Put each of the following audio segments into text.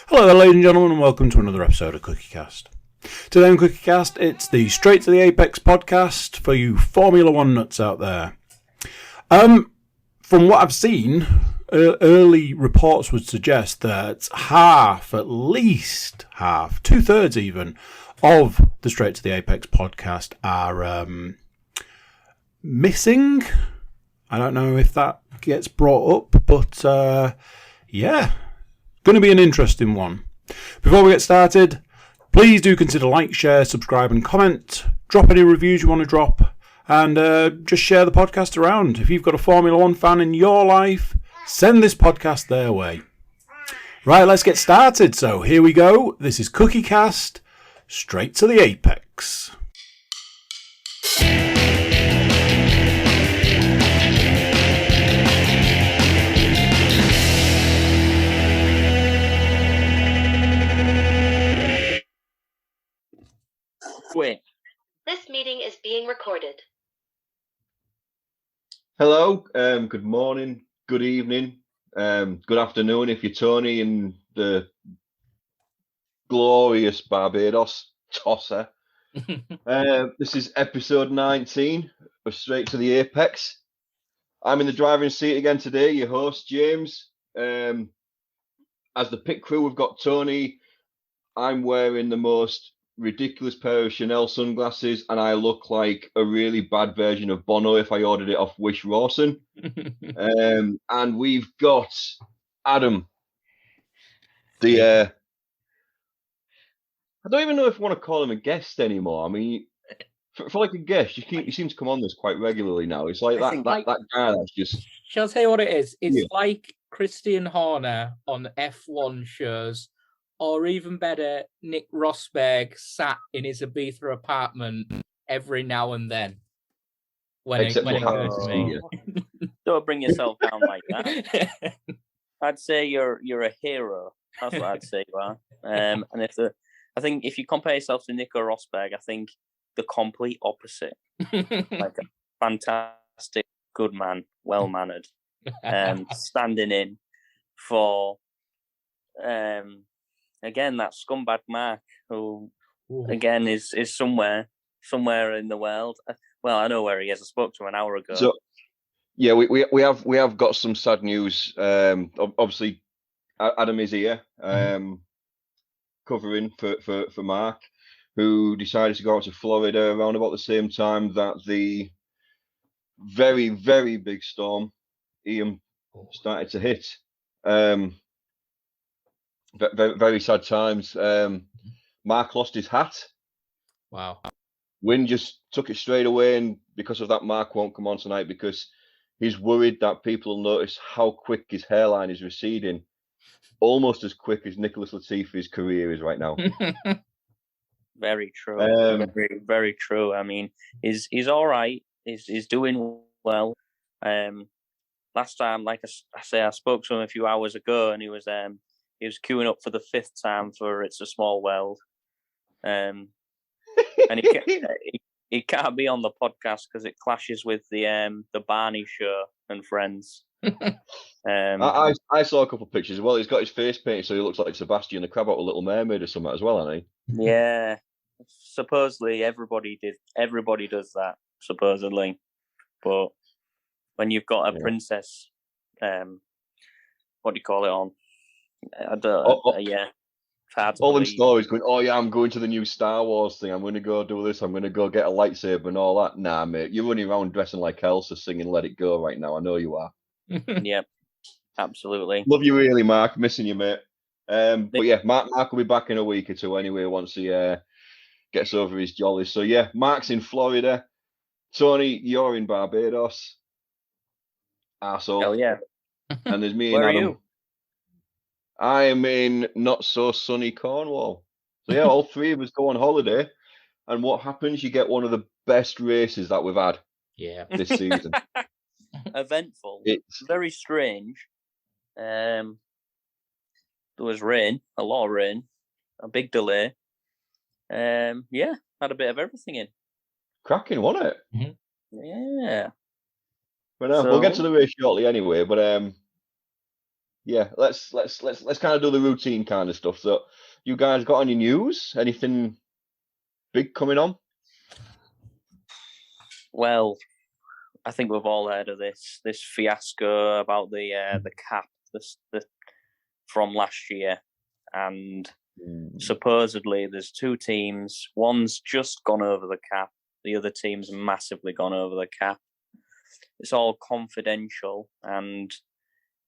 Hello there, ladies and gentlemen, and welcome to another episode of CookieCast. Today on CookieCast, it's the Straight to the Apex podcast for you Formula One nuts out there. From what I've seen, early reports would suggest that at least half, 2/3 even, of the Straight to the Apex podcast are missing. I don't know if that gets brought up, but yeah. Going to be an interesting one. Before we get started, please do consider like, share, subscribe and comment. Drop any reviews you want to drop and just share the podcast around. If you've got a Formula One fan in your life, send this podcast their way. Right, let's get started. So here we go. This is CookieCast, Straight to the Apex. Wait. This meeting is being recorded. Hello, good morning, good evening, good afternoon if you're Tony in the glorious Barbados tosser. This is episode 19 of Straight to the Apex. I'm in the driving seat again today, your host, James. As the pit crew, we've got Tony. I'm wearing the most ridiculous pair of Chanel sunglasses, and I look like a really bad version of Bono if I ordered it off Wish Rawson. And we've got Adam. I don't even know if I want to call him a guest anymore. I mean, for like a guest, you seem to come on this quite regularly now. It's like that guy that's just. Shall I tell you what it is? It's like Christian Horner on F1 shows. Or even better, Nick Rosberg sat in his Ibiza apartment every now and then. When it goes to me. Don't bring yourself down like that. I'd say you're a hero. That's what I'd say you are. And I think if you compare yourself to Nico Rosberg, I think the complete opposite. Like a fantastic, good man, well mannered, standing in for. Again, that scumbag Mark, who again is somewhere in the world. Well, I know where he is. I spoke to him an hour ago. So, yeah, we have got some sad news. Obviously, Adam is here, covering for Mark, who decided to go out to Florida around about the same time that the very, very big storm Ian started to hit. Very, very sad times. Mark lost his hat. Wow. Wind just took it straight away, and because of that, Mark won't come on tonight because he's worried that people will notice how quick his hairline is receding, almost as quick as Nicholas Latifi's career is right now. Very true. Very, very true. I mean, he's all right. He's doing well. Last time, like I say, I spoke to him a few hours ago, and he was queuing up for the 5th time for It's a Small World. And he can't be on the podcast because it clashes with the Barney show and Friends. I saw a couple of pictures. Well, he's got his face painted so he looks like Sebastian the Crab out of Little Mermaid or something as well, hasn't he? Yeah. Supposedly everybody does that, supposedly. But when you've got a princess, what do you call it on? All them stories going, oh yeah, I'm going to the new Star Wars thing, I'm going to go do this, I'm going to go get a lightsaber and all that. Nah, mate, you're running around dressing like Elsa singing Let It Go right now. I know you are. Yep, absolutely. Love you really, Mark. Missing you, mate. But yeah, Mark will be back in a week or two anyway once he gets over his jollies. So yeah, Mark's in Florida. Tony, you're in Barbados. Arsehole. Hell yeah. And there's me and Adam. Where are you? I am in not so sunny Cornwall. So yeah, all three of us go on holiday, and what happens? You get one of the best races that we've had. This season. Eventful. It's very strange. There was rain, a lot of rain, a big delay. Had a bit of everything in. Cracking, wasn't it? Mm-hmm. Yeah. But we'll get to the race shortly anyway. But yeah, let's kind of do the routine kind of stuff. So, you guys got any news? Anything big coming on? Well, I think we've all heard of this fiasco about the cap from last year, and supposedly there's two teams. One's just gone over the cap. The other team's massively gone over the cap. It's all confidential, and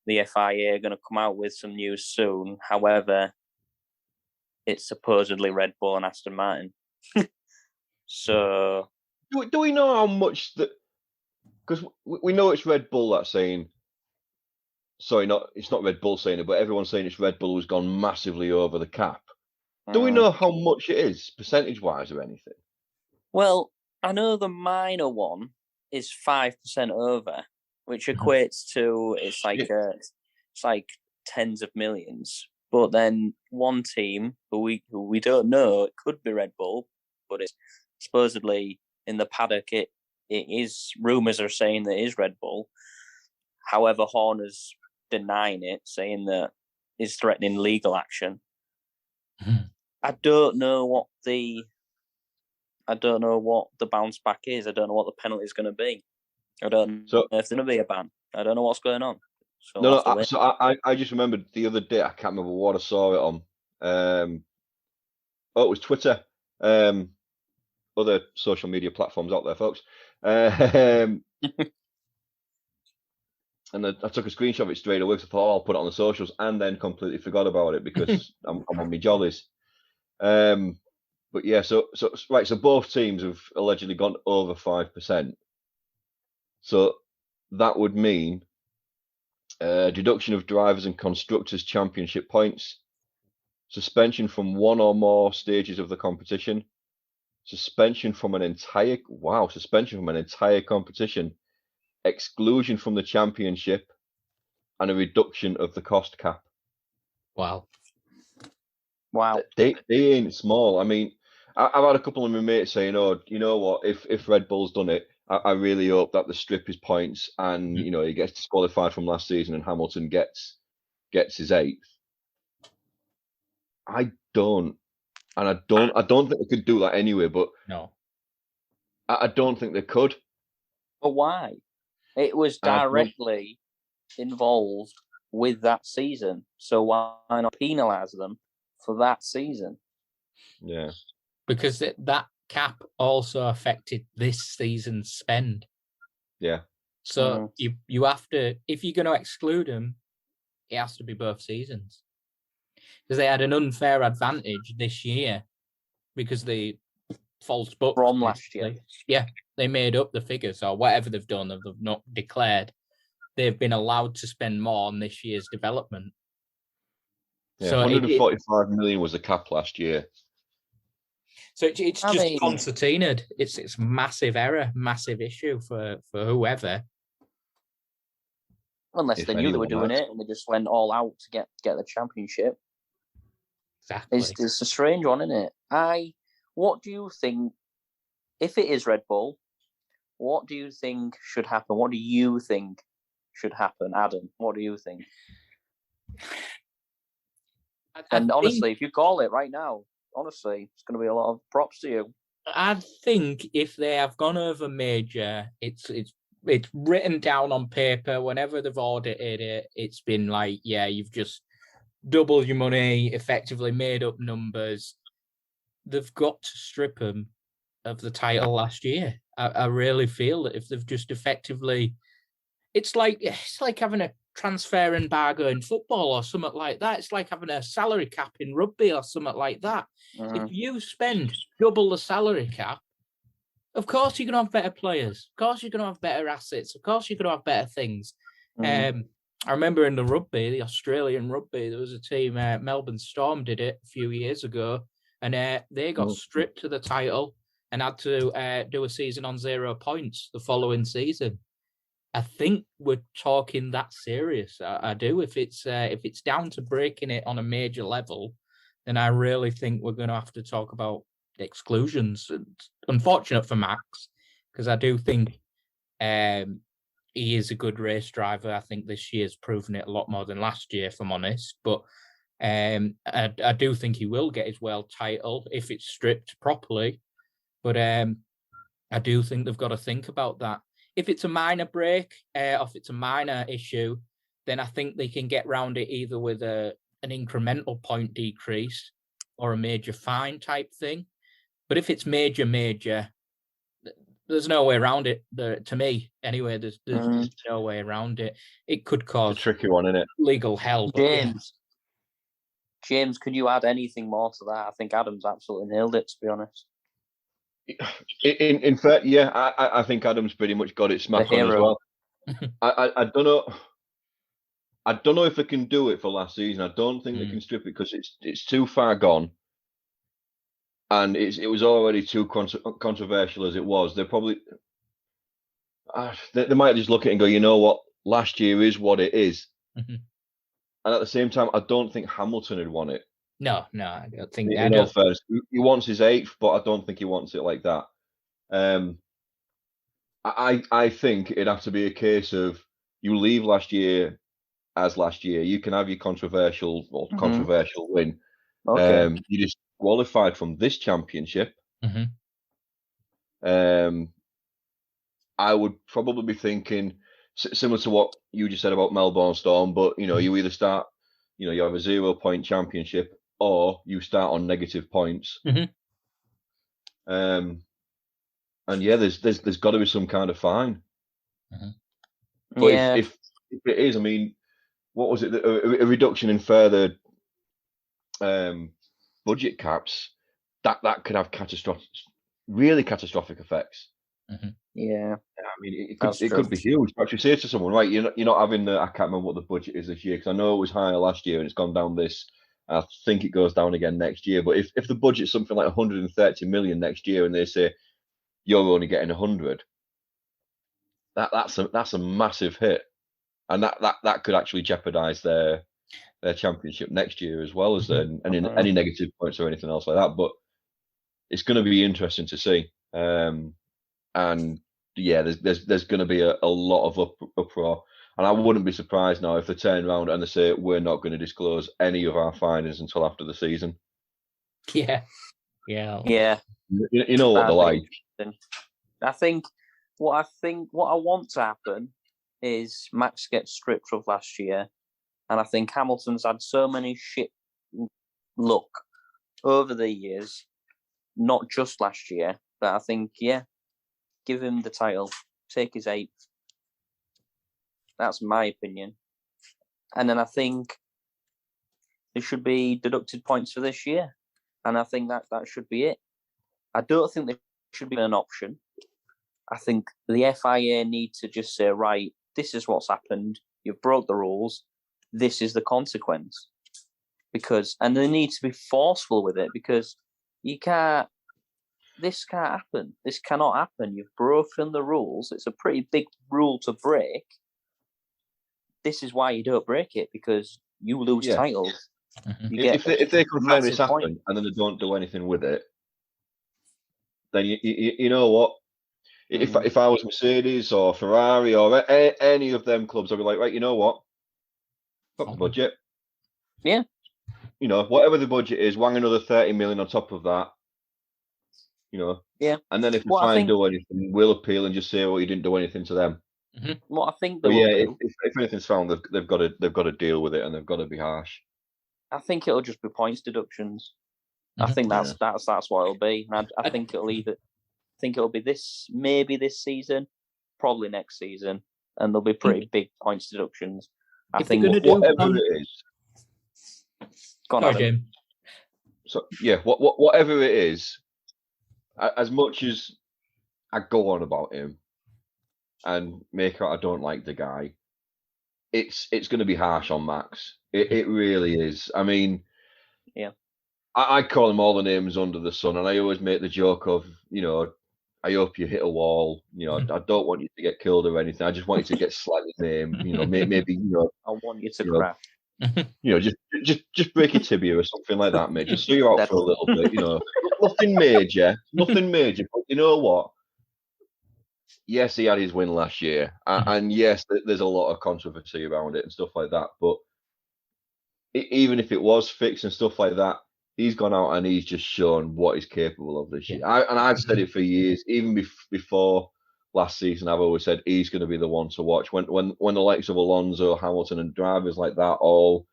the FIA are going to come out with some news soon. However, it's supposedly Red Bull and Aston Martin. So, do we know how much that? Because we know it's Red Bull that's saying. Sorry, it's not Red Bull saying it, but everyone's saying it's Red Bull who's gone massively over the cap. Do we know how much it is, percentage-wise, or anything? Well, I know the minor one is 5% over, which equates to it's like tens of millions. But then one team who we don't know, it could be Red Bull, but it's supposedly in the paddock. It is, rumours are saying that it is Red Bull. However, Horner's denying it, saying that he's threatening legal action. I don't know what the bounce back is. I don't know what the penalty is going to be. I don't know if there's going to be a ban. I don't know what's going on. So I just remembered the other day. I can't remember what I saw it on. It was Twitter. Other social media platforms out there, folks. And I took a screenshot of it straight away. So I thought, I'll put it on the socials, and then completely forgot about it because I'm on my jollies. But yeah, so both teams have allegedly gone over 5%. So that would mean deduction of drivers and constructors championship points, suspension from one or more stages of the competition, suspension from an entire competition, exclusion from the championship, and a reduction of the cost cap. Wow. They ain't small. I mean, I've had a couple of my mates saying, "Oh, you know what? If Red Bull's done it, I really hope that they strip his points and he gets disqualified from last season and Hamilton gets his 8th." I don't think they could do that anyway. But no, I don't think they could. But why? It was directly involved with that season, so why not penalise them for that season? Yeah, because that cap also affected this season's spend. Yeah. So you have to, if you're going to exclude them, it has to be both seasons, because they had an unfair advantage this year because the false books from last year. Yeah, they made up the figures or whatever they've done. They've not declared. They've been allowed to spend more on this year's development. Yeah, so 145 million was the cap last year. So it's just concertinaed. It's massive error, massive issue for whoever. Unless they knew they were doing it and they just went all out to get the championship. Exactly. It's a strange one, isn't it? What do you think, if it is Red Bull, what do you think should happen? What do you think should happen, Adam? What do you think? And honestly, if you call it right now, honestly, it's going to be a lot of props to you. I think if they have gone over major, it's written down on paper. Whenever they've audited it, it's been like, yeah, you've just doubled your money, effectively made up numbers. They've got to strip them of the title last year. I really feel that if they've just effectively, it's like having a transfer embargo in football or something like that. It's like having a salary cap in rugby or something like that. If you spend double the salary cap, of course you're going to have better players. Of course you're going to have better assets. Of course you're going to have better things. I remember in the rugby, the Australian rugby, there was a team, Melbourne Storm did it a few years ago, and they got stripped of the title and had to do a season on 0 points the following season. I think we're talking that serious. I do. If it's down to breaking it on a major level, then I really think we're going to have to talk about exclusions. It's unfortunate for Max, because I do think he is a good race driver. I think this year's proven it a lot more than last year, if I'm honest. But I do think he will get his world title if it's stripped properly. But I do think they've got to think about that. If it's a minor break, or if it's a minor issue, then I think they can get round it either with an incremental point decrease or a major fine type thing. But if it's major, there's no way around it. To me, anyway, there's no way around it. It could cause It's a tricky one, isn't it? Legal hell. James, could you add anything more to that? I think Adam's absolutely nailed it, to be honest. In fact, yeah, I think Adam's pretty much got it smack on as well. I don't know. I don't know if they can do it for last season. I don't think they can strip it because it's too far gone, and it was already too controversial as it was. They probably they might just look at it and go, you know what, last year is what it is. And at the same time, I don't think Hamilton had won it. No, I don't think that. First, he wants his 8th, but I don't think he wants it like that. I think it'd have to be a case of you leave last year as last year. You can have your controversial win. Okay. You just qualified from this championship. I would probably be thinking similar to what you just said about Melbourne Storm, but you either start, you have a 0-point championship, or you start on negative points. And yeah, there's got to be some kind of fine. But if it is, I mean, what was it? A reduction in further budget caps that could have really catastrophic effects. Yeah, I mean, it could be huge. But you say to someone, right, you're not having I can't remember what the budget is this year, because I know it was higher last year and it's gone down this. I think it goes down again next year. But if the budget's something like 130 million next year, and they say you're only getting 100, that's a massive hit, and that could actually jeopardize their championship next year, as well as any negative points or anything else like that. But it's going to be interesting to see. And yeah, there's going to be a lot of uproar. And I wouldn't be surprised now if they turn around and they say, we're not going to disclose any of our findings until after the season. Yeah. You know what they're like. I think what I want to happen is Max gets stripped of last year. And I think Hamilton's had so many shit luck over the years, not just last year, that I think, give him the title, take his 8th. That's my opinion. And then I think there should be deducted points for this year. And I think that should be it. I don't think there should be an option. I think the FIA need to just say, right, this is what's happened. You've broke the rules. This is the consequence. And they need to be forceful with it, because this can't happen. This cannot happen. You've broken the rules. It's a pretty big rule to break. This is why you don't break it, because you lose titles. If they confirm this happened and then they don't do anything with it, then you know what? If I was Mercedes or Ferrari or any of them clubs, I'd be like, right, you know what? Fuck the budget. Yeah. Whatever the budget is, wang another 30 million on top of that. Yeah. And then if they try and do anything, we'll appeal and just say, well, you didn't do anything to them. What I think if anything's found, they've got to deal with it, and they've got to be harsh. I think it'll just be points deductions. I think that's what it'll be. And I think it'll be maybe this season, probably next season, and there'll be pretty big points deductions. I think whatever it is. Go on, Jim. So whatever it is, as much as I go on about him and make out I don't like the guy, it's going to be harsh on Max. It really is. I mean, I call him all the names under the sun, and I always make the joke of, I hope you hit a wall. I don't want you to get killed or anything. I just want you to get slightly named. Maybe I want you to crash. Just break your tibia or something like that, mate. Just so you're out for a little bit. Nothing major. But you know what? yes, he had his win last year, and yes, there's a lot of controversy around it and stuff like that. But even if it was fixed and stuff like that, he's gone out and he's just shown what he's capable of this year. I've said it for years, even before last season. I've always said he's going to be the one to watch when the likes of Alonso, Hamilton, and drivers like that all,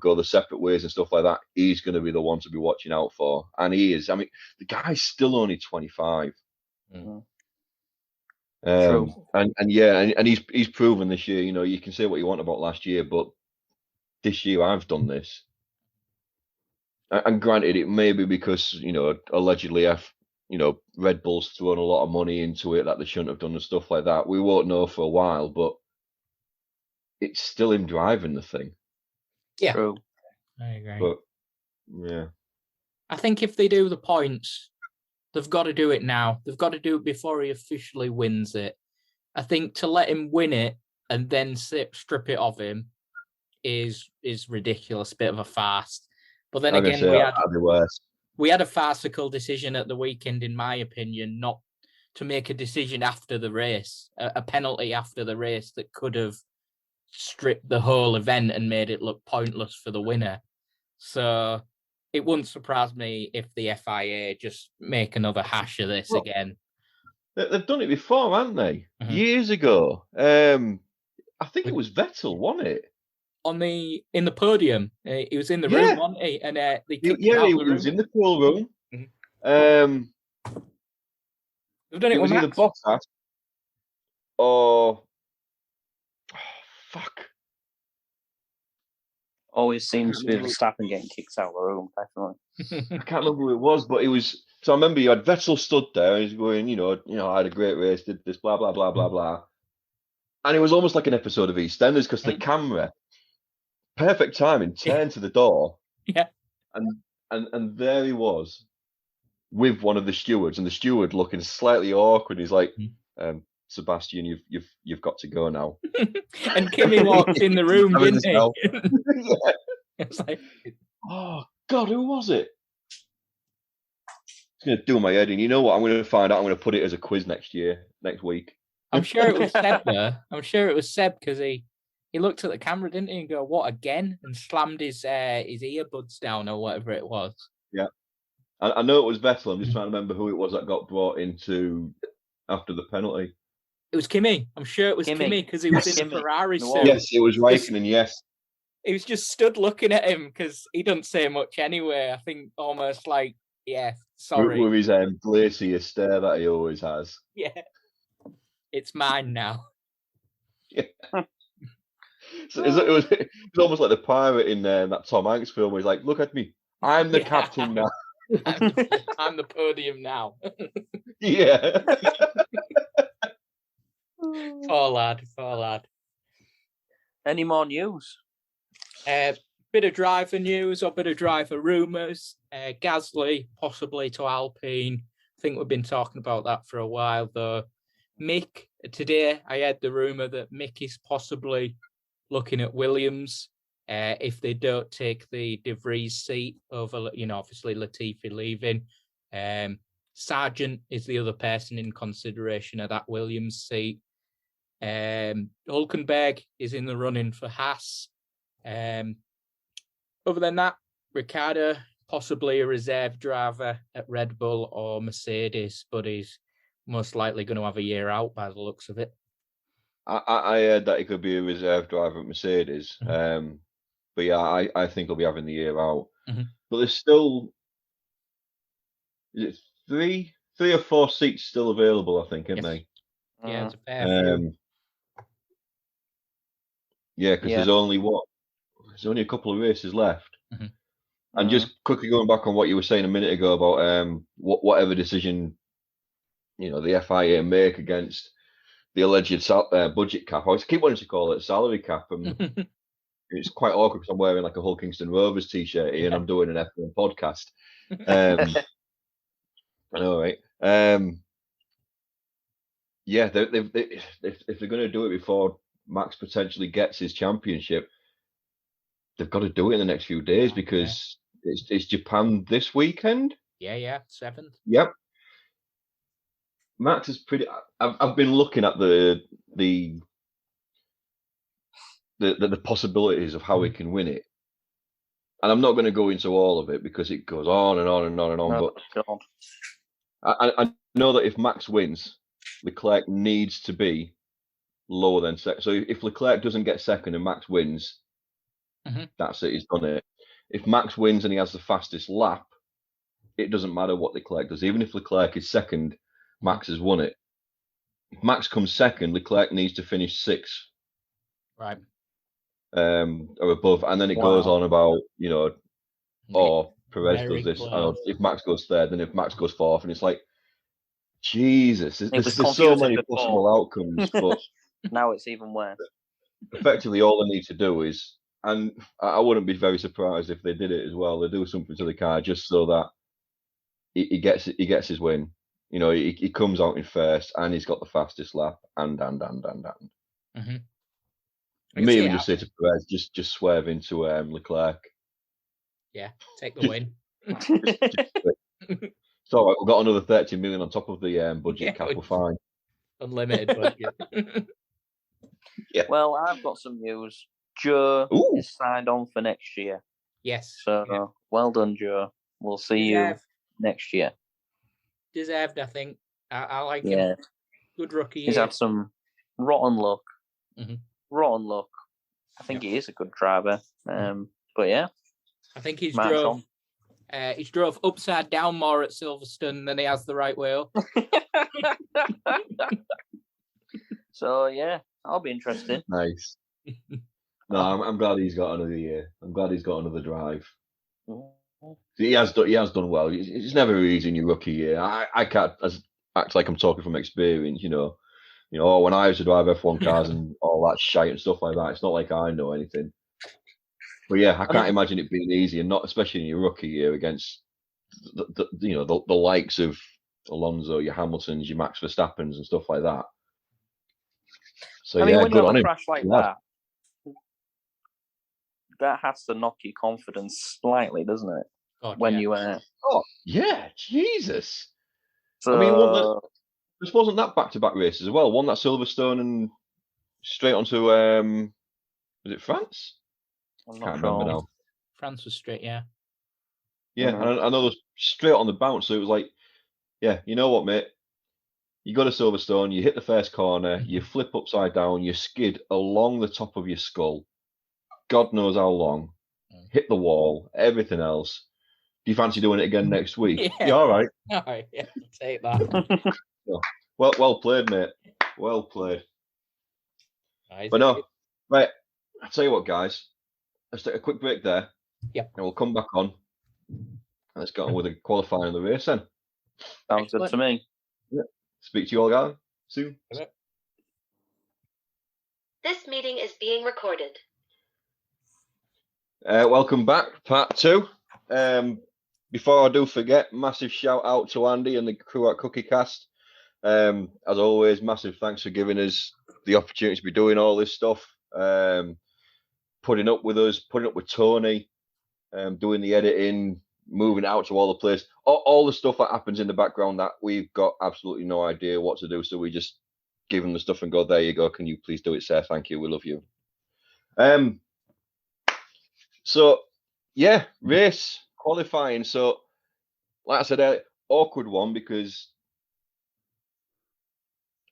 go the separate ways and stuff like that. He's going to be the one to be watching out for, and he is. I mean, the guy's still only 25. Mm-hmm. And he's proven this year. You can say what you want about last year, but this year I've done this. And granted, it may be because allegedly Red Bull's thrown a lot of money into it that they shouldn't have done and stuff like that. We won't know for a while, but it's still him driving the thing. Yeah, True. I agree. But yeah, I think if they do the points, they've got to do it now. They've got to do it before he officially wins it. I think to let him win it and then strip it of him is ridiculous, bit of a farce. But then again, we had a farcical decision at the weekend, in my opinion, not to make a decision after the race, a penalty after the race that could have stripped the whole event and made it look pointless for the winner. So it wouldn't surprise me if the FIA just make another hash of this again. They've done it before, haven't they? Mm-hmm. Years ago. I think it was Vettel, wasn't it? In the podium, he was in the room, wasn't he? And they kicked him out he the room. was in the pool room. Mm-hmm. They've done it with either Bottas or fuck. Always seems to be Verstappen getting kicked out of the room. Definitely. I can't remember who it was, but it was. So I remember you had Vettel stood there and he's going, I had a great race, did this, blah blah blah blah blah, and it was almost like an episode of EastEnders because the camera. Perfect timing, turned to the door. Yeah. And there he was with one of the stewards, and the steward looking slightly awkward. He's like, Sebastian, you've got to go now. And Kimi walked in the room, didn't he? Yeah. It's like, oh God, who was it? It's gonna do my head in. You know what? I'm gonna find out. I'm gonna put it as a quiz next week. I'm sure it was Seb though. I'm sure it was Seb because he looked at the camera, didn't he, and go, "What again?" and slammed his earbuds down or whatever it was. Yeah, I know it was Vettel. I'm just trying to remember who it was that got brought into after the penalty. It was Kimi. I'm sure it was Kimi because he was in a Ferrari suit. Yes, it was Raikkonen. Yes, he was just stood looking at him because he doesn't say much anyway. I think almost like, yeah, sorry. With his glacier stare that he always has. Yeah, it's mine now. Yeah. So it was almost like the pirate in that Tom Hanks film where he's like, look at me, I'm the captain now. I'm the podium now. Yeah. Poor lad. Any more news? Bit of driver news or bit of driver rumours. Gasly possibly to Alpine. I think we've been talking about that for a while though. Mick, today I heard the rumour that Mick is possibly looking at Williams if they don't take the De Vries seat over, obviously Latifi leaving. Sargent is the other person in consideration of that Williams seat. Hülkenberg is in the running for Haas. Other than that, Ricciardo, possibly a reserve driver at Red Bull or Mercedes, but he's most likely going to have a year out by the looks of it. I heard that he could be a reserve driver at Mercedes. Mm-hmm. But yeah, I think he'll be having the year out. Mm-hmm. But there's still, is it three or four seats still available, I think, isn't they? Yeah, it's a fair few. Yeah, because there's only a couple of races left. Mm-hmm. And just quickly going back on what you were saying a minute ago about whatever decision, the FIA make against the alleged budget cap. I keep wanting to call it a salary cap. And it's quite awkward because I'm wearing like a Hull Kingston Rovers t-shirt here and I'm doing an F1 podcast. I know, right? Yeah, if they're going to do it before Max potentially gets his championship, they've got to do it in the next few days because it's Japan this weekend. Yeah, 7th. Yep. Max is pretty. I've been looking at the possibilities of how he can win it, and I'm not going to go into all of it because it goes on and on and on and on. No, but God. I know that if Max wins, Leclerc needs to be lower than second. So if Leclerc doesn't get second and Max wins, that's it. He's done it. If Max wins and he has the fastest lap, it doesn't matter what Leclerc does. Even if Leclerc is second, Max has won it. If Max comes second, Leclerc needs to finish sixth. Right. Or above. And then it goes on about, Perez Very does this. close. If Max goes third, then if Max goes fourth, and it's like, Jesus, there's so confusing many before. possible outcomes. But Now it's even worse. effectively, all they need to do is, and I wouldn't be very surprised if they did it as well. They do something to the car just so that he gets his win. He comes out in first, and he's got the fastest lap, and. Mm-hmm. Me even just say to Perez, just swerve into Leclerc. Yeah, take the win. It's all right. We've got another 30 million on top of the budget cap. We're fine. Unlimited budget. Yeah. Well, I've got some news. Joe is signed on for next year. Yes. So well done, Joe. We'll see you next year. Deserved, I think. I like him. Good rookie. He's had some rotten luck. Mm-hmm. Rotten luck. I think he is a good driver. But yeah. I think he's drove upside down more at Silverstone than he has the right way up. So yeah, I'll be interested. Nice. No, I'm glad he's got another year. I'm glad he's got another drive. He has done well. It's never easy in your rookie year. I can't act like I'm talking from experience. When I used to drive F1 cars and all that shite and stuff like that, it's not like I know anything. But yeah, I can't imagine it being easy, and not especially in your rookie year against the likes of Alonso, your Hamiltons, your Max Verstappens, and stuff like that. So when good you have on a him. crash like that has to knock your confidence slightly, doesn't it? God, you Oh yeah, Jesus. So, I mean, this wasn't that back-to-back races as well. Won that Silverstone and straight onto was it France? I'm Can't not remember sure. now. France was straight, yeah. Yeah, and I know it was straight on the bounce, so it was like, yeah, you know what, mate? You go to Silverstone, you hit the first corner, you flip upside down, you skid along the top of your skull, God knows how long, hit the wall, everything else. Do you fancy doing it again next week? Yeah. You all right? All right, yeah, take that. Well played, mate. Well played. Nice. But no, right, I'll tell you what, guys. Let's take a quick break there. Yep. And we'll come back on. And let's get on with the qualifying of the race then. Sounds good to me. Yeah. Speak to you all guys soon. This meeting is being recorded. Welcome back, part 2. Before I do forget, massive shout out to Andy and the crew at Cookie Cast. As always, massive thanks for giving us the opportunity to be doing all this stuff. Putting up with us, putting up with Tony, doing the editing, moving out to all the places, all the stuff that happens in the background that we've got absolutely no idea what to do. So we just give them the stuff and go, there you go. Can you please do it, sir? Thank you. We love you. So yeah, race qualifying. So like I said, awkward one because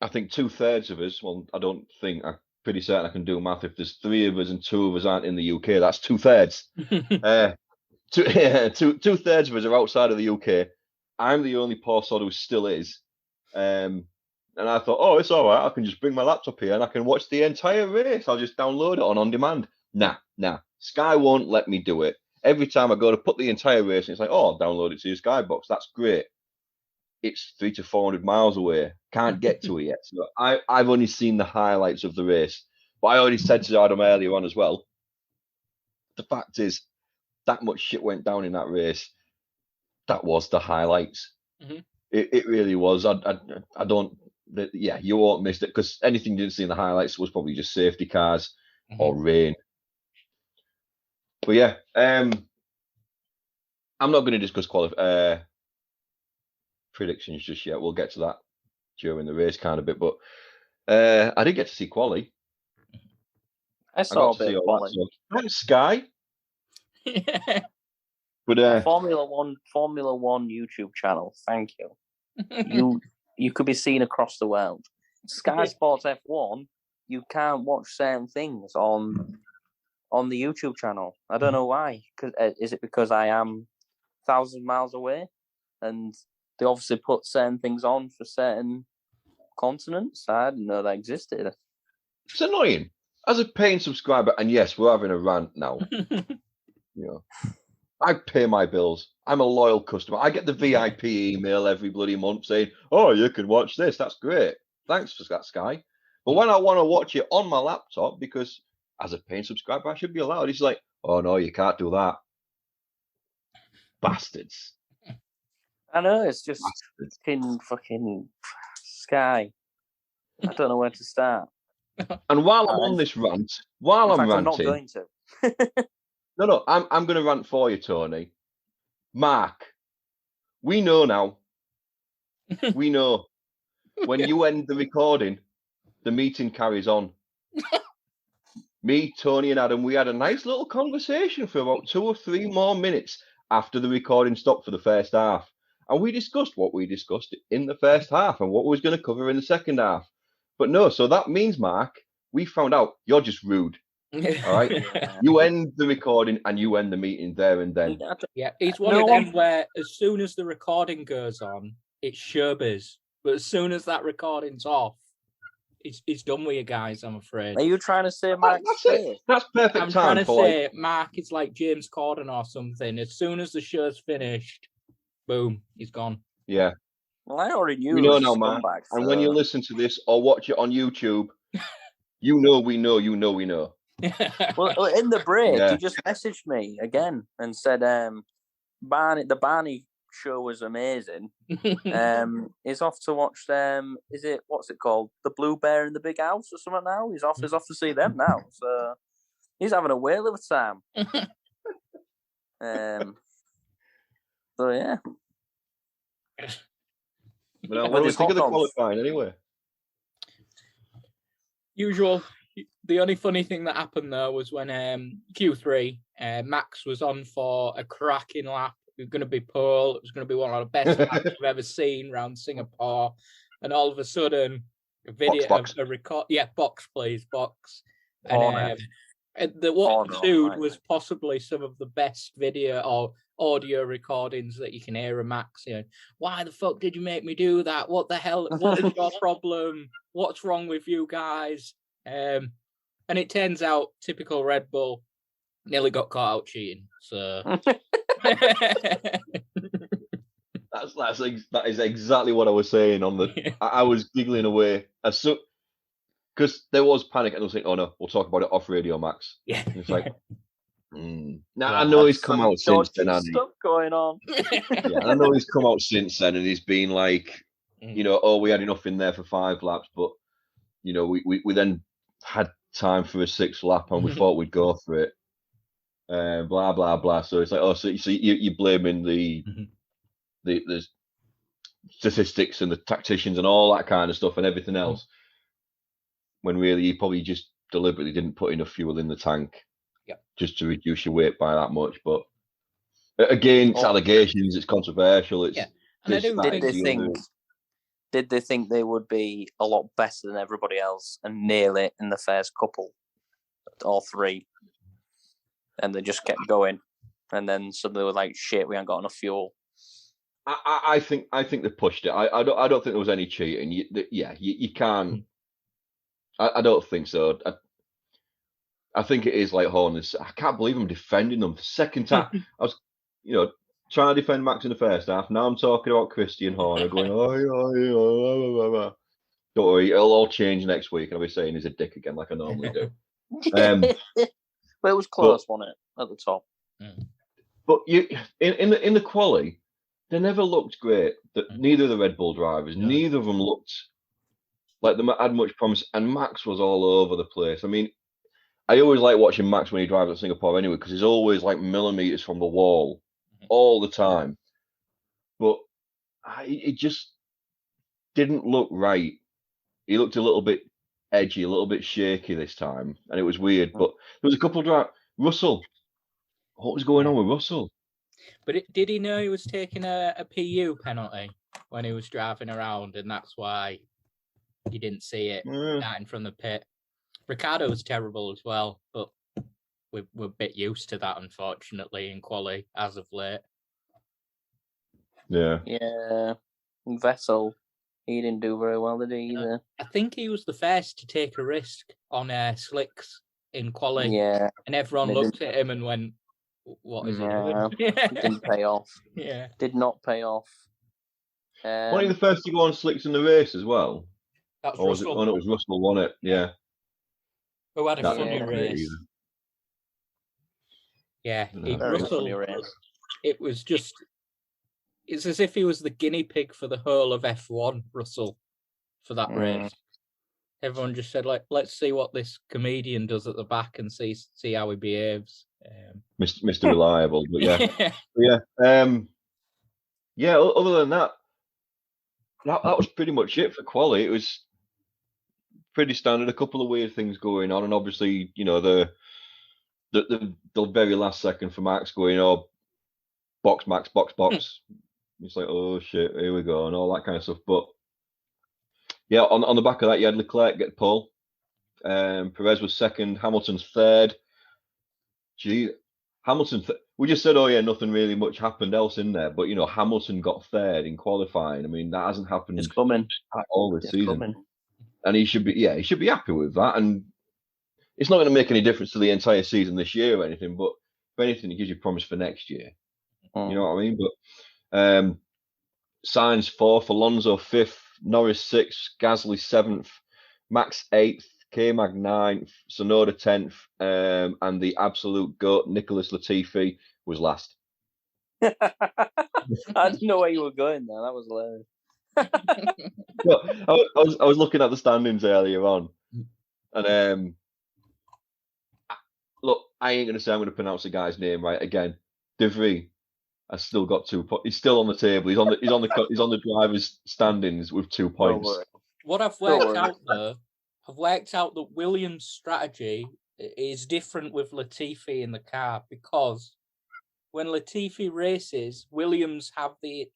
I think 2/3 of us, well, I don't think, I'm pretty certain I can do math. If there's 3 of us and 2 of us aren't in the UK, that's 2/3. 2/3 of us are outside of the UK. I'm the only poor sod who still is. And I thought, oh, it's all right. I can just bring my laptop here and I can watch the entire race. I'll just download it on demand. Nah. Sky won't let me do it. Every time I go to put the entire race, and it's like, oh, I'll download it to your Skybox. That's great. It's 300 to 400 miles away. Can't get to it yet. So I've only seen the highlights of the race. But I already said to Adam earlier on as well, the fact is, that much shit went down in that race. That was the highlights. Mm-hmm. It really was. I don't. Yeah, you won't miss it because anything you didn't see in the highlights was probably just safety cars or rain. But yeah, I'm not going to discuss predictions just yet. We'll get to that during the race kind of bit. But I did get to see quali. I saw a bit of quali. Thanks, Sky. But Formula One YouTube channel. Thank you. You could be seen across the world. Sky Sports F1. You can't watch certain things on the YouTube channel. I don't know why. Is it because I am thousands of miles away, and they obviously put certain things on for certain continents? I didn't know that existed. It's annoying. As a paying subscriber, and yes, we're having a rant now. I pay my bills. I'm a loyal customer. I get the VIP email every bloody month saying, "Oh, you can watch this. That's great. Thanks for that, Sky." But when I want to watch it on my laptop, because as a paying subscriber, I should be allowed, it's like, "Oh no, you can't do that." Bastards. I know, it's just fucking Sky. I don't know where to start. And while I'm on this rant, I'm ranting, I'm not going to. No, I'm going to rant for you, Tony. Mark, we know now. We know. When you end the recording, the meeting carries on. Me, Tony, and Adam, we had a nice little conversation for about 2 or 3 more minutes after the recording stopped for the first half. And we discussed what we discussed in the first half and what we was going to cover in the second half. But no, so that means, Mark, we found out you're just rude. All right? You end the recording and you end the meeting there and then. Yeah, it's one of them where as soon as the recording goes on, it's showbiz. But as soon as that recording's off, it's done with you guys, I'm afraid. Are you trying to say Mark? That's it. That's perfect I'm time. trying to say Mark is like James Corden or something. As soon as the show's finished, boom, he's gone. Yeah. Well, I already knew. We know now, Mark. And when you listen to this or watch it on YouTube, you know we know. Well, in the break, you just messaged me again and said, the Barney show was amazing. He's off to watch what's it called? The Blue Bear in the Big House or something now? He's off to see them now. So he's having a whale of a time. So yeah. But what do you think of the qualifying anyway? Usual. The only funny thing that happened though was when Q3, Max was on for a cracking lap. It was going to be pole. It was going to be one of the best laps I've ever seen around Singapore. And all of a sudden, a video of a record. Yeah, box, please, box. And what ensued was possibly some of the best video or audio recordings that you can hear of Max. Why the fuck did you make me do that? What the hell? What is your problem? What's wrong with you guys? And it turns out, typical Red Bull, nearly got caught out cheating. So that is exactly what I was saying on the. I was giggling away because there was panic, and I was thinking, "Oh no, we'll talk about it off radio, Max." Yeah, and it's like. Now I know he's come out since then. Stuff going on. Yeah, I know he's come out since then, and he's been like, we had enough in there for 5 laps, but we then had time for a 6th lap, and we thought we'd go for it. Blah blah blah. So it's like, so you're blaming the statistics and the tacticians and all that kind of stuff and everything else, when really you probably just deliberately didn't put enough fuel in the tank. Just to reduce your weight by that much, but again, it's allegations. It's controversial. It's Did they think they would be a lot better than everybody else and nail it in the first couple or 3, and they just kept going, and then suddenly they were like, "Shit, we ain't got enough fuel." I think they pushed it. I don't think there was any cheating. You can't. I don't think so. I think it is like Horners. I can't believe I'm defending them. Second time, I was, trying to defend Max in the first half. Now I'm talking about Christian Horner going, don't worry, it'll all change next week. And I'll be saying he's a dick again, like I normally do. But it was close, wasn't it, at the top? But in the quali, they never looked great. Neither of the Red Bull drivers, neither of them looked like they had much promise. And Max was all over the place. I mean, I always like watching Max when he drives at Singapore anyway, because he's always like millimeters from the wall all the time. But it just didn't look right. He looked a little bit edgy, a little bit shaky this time, and it was weird. But there was a couple of Russell. What was going on with Russell? But did he know he was taking a PU penalty when he was driving around, and that's why he didn't see it starting from the pit? Ricardo was terrible as well, but we're a bit used to that, unfortunately, in quali as of late. Yeah. Yeah. Vettel, he didn't do very well, did he, either? I think he was the first to take a risk on slicks in quali. Yeah. And everyone looked at him and went, what is he doing? It didn't pay off. Yeah. Did not pay off. Wasn't he the first to go on slicks in the race as well? That was or was Russell. it? Oh, no, it was Russell, wasn't it? Yeah. Who had a That funny didn't race. either. Yeah, Very funny Russell, race. it was just, it's as if he was the guinea pig for the whole of F1, Russell, for that race. Everyone just said, like, let's see what this comedian does at the back and see how he behaves. Mr. Reliable, but yeah. Other than that was pretty much it for quali. It was pretty standard. A couple of weird things going on, and obviously, you know, the very last second for Max going, oh, box Max, box. It's like, oh shit, here we go, and all that kind of stuff. But yeah, on the back of that, you had Leclerc get pole. Perez was second, Hamilton's third. Gee, Hamilton. We just said, oh yeah, nothing really much happened else in there, but you know, Hamilton got third in qualifying. I mean, that hasn't happened It's coming. at all this season, Coming. and he should be happy with that. And it's not going to make any difference to the entire season this year or anything, but if anything, it gives you promise for next year. You know what I mean? But Sainz 4th, Alonso 5th, Norris 6th, Gasly 7th, Max 8th, K-Mag 9th, Tsunoda 10th, and the absolute GOAT, Nicholas Latifi, was last. I didn't know where you were going there. That was hilarious. I was looking at the standings earlier on, and look, I ain't going to say I'm going to pronounce the guy's name right again. De Vries has still got 2 points. He's still on the table. He's on the drivers' standings with 2 points. What I've worked out though, I've worked out that Williams' strategy is different with Latifi in the car, because when Latifi races, Williams have the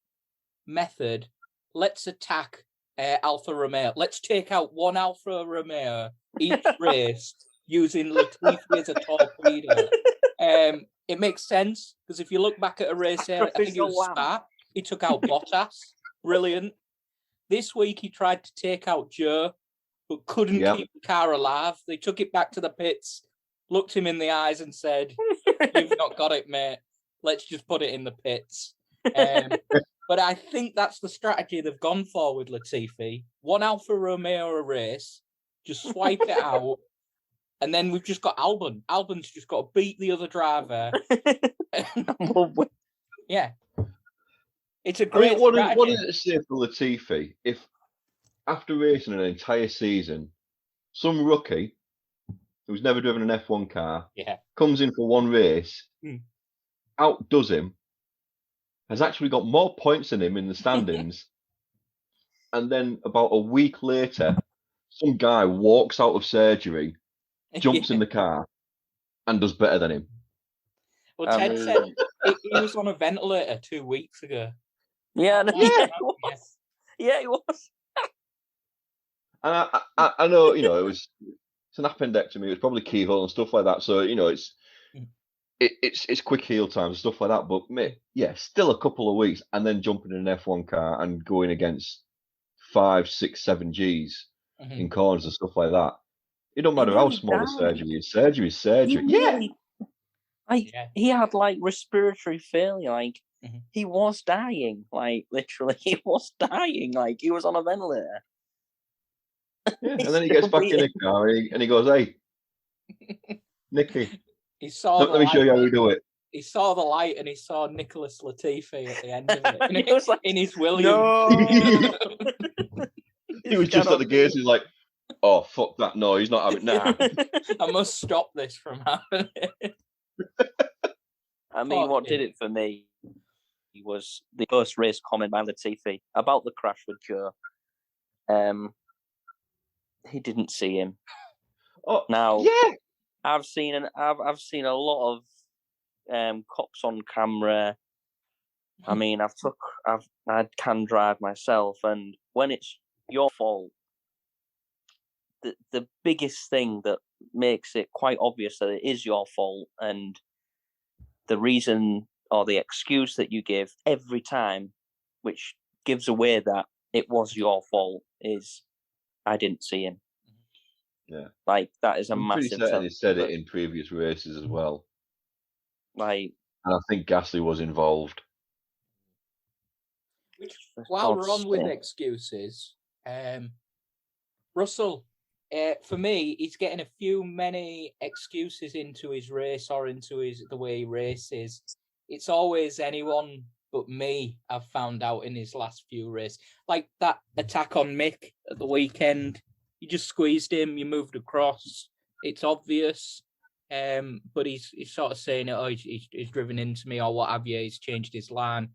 method, let's attack Alfa Romeo. Let's take out one Alfa Romeo each race using Latifi as a torpedo. It makes sense, because if you look back at a race here, I think it was Spa, he took out Bottas. Brilliant. This week he tried to take out Joe, but couldn't keep the car alive. They took it back to the pits, looked him in the eyes and said, you've not got it, mate. Let's just put it in the pits. But I think that's the strategy they've gone for with Latifi. One Alfa Romeo a race, just swipe it out, and then we've just got Albon. Albon's just got to beat the other driver. Yeah. It's a great strategy. What does it say for Latifi if, after racing an entire season, some rookie who's never driven an F1 car comes in for one race, outdoes him, has actually got more points than him in the standings, and then about a week later, some guy walks out of surgery, jumps in the car, and does better than him? Well, Ted said he was on a ventilator 2 weeks ago. Yeah, he was. Yeah, he was. And I know, you know, it's an appendectomy. It was probably keyhole and stuff like that. So, you know, it's quick heal time and stuff like that. But mate, still a couple of weeks, and then jumping in an F1 car and going against 5, 6, 7 Gs in corners and stuff like that. It don't matter how small the surgery is. Surgery is surgery. He had like respiratory failure. Like he was dying. Like literally, he was dying. Like he was on a ventilator. And then he gets back in the car and he goes, "Hey, Nicky, let me show you how we do it." He saw the light and he saw Nicholas Latifi at the end of it. And he was like, in his Williams. No. He was just at the gates. He's like, "Oh fuck that! No, he's not having that." I must stop this from happening. I mean, what did it for me was the post-race comment by Latifi about the crash with Joe. he didn't see him. Oh, Now, yeah. I've seen a lot of cops on camera. I mean, I can drive myself, and when it's your fault, the biggest thing that makes it quite obvious that it is your fault, and the reason or the excuse that you give every time, which gives away that it was your fault, is I didn't see him. Yeah, like that is a I'm pretty massive. certain he said it in previous races as well. Like, and I think Gasly was involved. While we're on with excuses, Russell, for me, he's getting a few many excuses into his race or into the way he races. It's always anyone but me, I've found out in his last few races. Like that attack on Mick at the weekend. You just squeezed him, you moved across. It's obvious. But he's sort of saying, oh, he's driven into me or what have you. He's changed his line.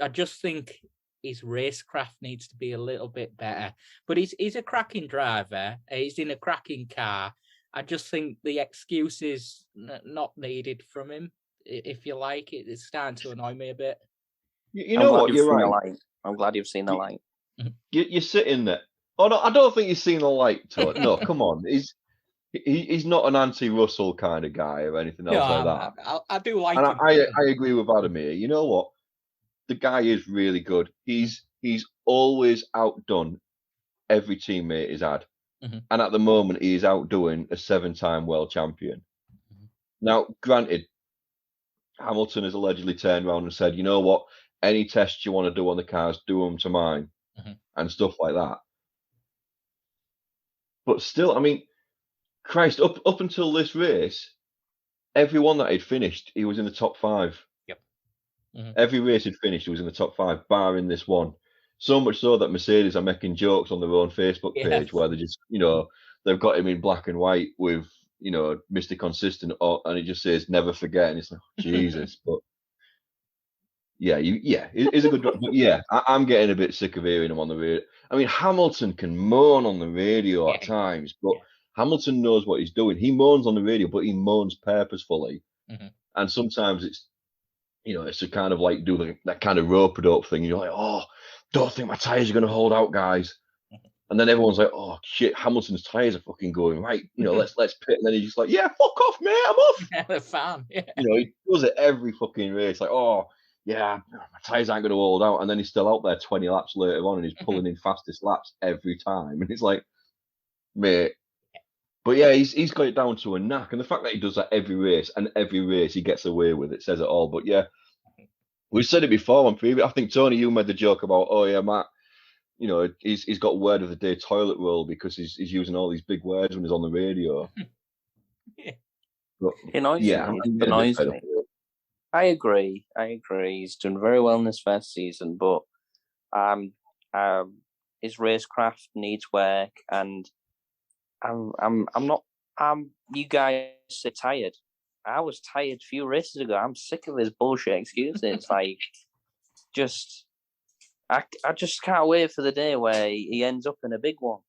I just think his racecraft needs to be a little bit better. But he's a cracking driver. He's in a cracking car. I just think the excuse is not needed from him, if you like. It's starting to annoy me a bit. You know what? You're right. I'm glad you've seen the light. You're sitting there. Oh, no, I don't think you've seen the light, Todd. No, come on. He's not an anti-Russell kind of guy or anything else like that. I do like and him. I agree with Adam here. You know what? The guy is really good. He's always outdone every teammate he's had. Mm-hmm. And at the moment, he is outdoing a 7-time world champion. Mm-hmm. Now, granted, Hamilton has allegedly turned around and said, you know what? Any tests you want to do on the cars, do them to mine. Mm-hmm. And stuff like that. But still, I mean, Christ, up until this race, everyone that he'd finished, he was in the top 5. Yep. Mm-hmm. Every race he'd finished, he was in the top 5, barring this one. So much so that Mercedes are making jokes on their own Facebook page where they just, they've got him in black and white with, Mr. Consistent, and it just says never forget. And it's like, Jesus. But it's a good drive. But yeah, I'm getting a bit sick of hearing him on the radio. I mean, Hamilton can moan on the radio at times, but Hamilton knows what he's doing. He moans on the radio, but he moans purposefully. Mm-hmm. And sometimes it's, it's a kind of like do that kind of rope-a-dope thing. You're like, oh, don't think my tyres are going to hold out, guys. Mm-hmm. And then everyone's like, oh, shit, Hamilton's tyres are fucking going right. Let's pit. And then he's just like, yeah, fuck off, mate, I'm off. Yeah, they're fine. Yeah. He does it every fucking race. Like, oh, yeah, my tyres aren't going to hold out. And then he's still out there 20 laps later on and he's pulling in fastest laps every time. And it's like, mate. But yeah, he's got it down to a knack. And the fact that he does that every race and every race he gets away with it says it all. But yeah, we've said it before on previous. I think, Tony, you made the joke about, oh yeah, Matt, he's got word of the day toilet roll because he's using all these big words when he's on the radio. But, it annoys me. I agree. He's done very well in this first season, but his racecraft needs work, and I'm not. You guys are tired. I was tired a few races ago. I'm sick of his bullshit excuses. Like, I just can't wait for the day where he ends up in a big one.